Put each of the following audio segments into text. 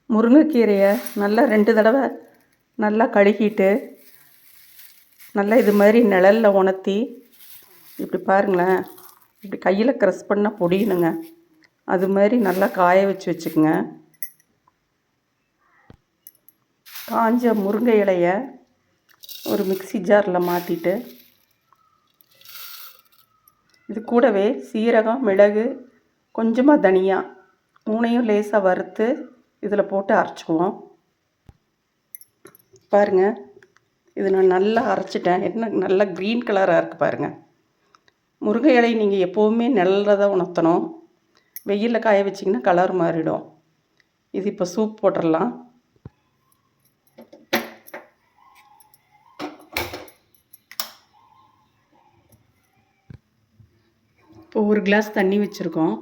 முருங்கைக்கீரையை நல்லா 2 தடவை நல்லா கழுகிட்டு நல்லா இது மாதிரி நிழலில் உணர்த்தி இப்படி பாருங்களேன், இப்படி கையில் க்ரஷ் பண்ணால் பொடியணுங்க. அது மாதிரி நல்லா காய வச்சுக்குங்க. காஞ்ச முருங்கை இலையை ஒரு மிக்ஸி ஜாரில் மாற்றிட்டு இது கூடவே சீரகம், மிளகு, கொஞ்சமாக தனியா 3ஐயும் லேசாக வறுத்து இதில் போட்டு அரைச்சிக்குவோம். பாருங்கள், இது நான் நல்லா அரைச்சிட்டேன். என்ன நல்லா க்ரீன் கலராக இருக்குது பாருங்கள். முருங்கை இலை நீங்கள் எப்போவுமே நிழலில் தான் உணர்த்தணும். வெயிலில் காய வச்சிங்கன்னா கலர் மாறிடும். இது இப்போ சூப் போட்டுடலாம். இப்போ 1 கிளாஸ் தண்ணி வச்சுருக்கோம்.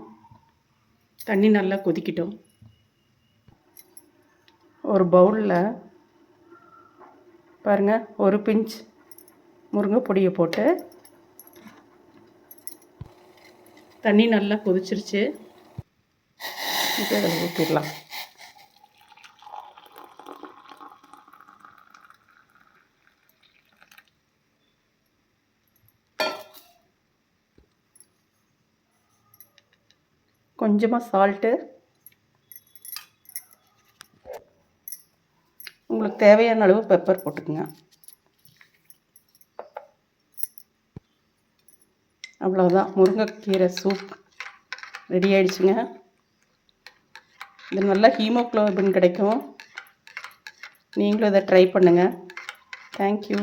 தண்ணி நல்லா கொதிக்கட்டும். ஒரு பவுலில் பாருங்கள், 1 பிஞ்ச் முருங்கை பொடியை போட்டு தண்ணி நல்லா கொதிச்சிருச்சு. இப்போ அதில் ஊற்றிடலாம். கொஞ்சமாக சால்ட்டு, உங்களுக்கு தேவையான அளவு பெப்பர் போட்டுக்குங்க. அவ்வளோதான், முருங்கைக்கீரை சூப் ரெடி ஆகிடுச்சுங்க. இது நல்லா ஹீமோக்ளோபின் கிடைக்கும். நீங்களும் இதை ட்ரை பண்ணுங்கள். தேங்க்யூ.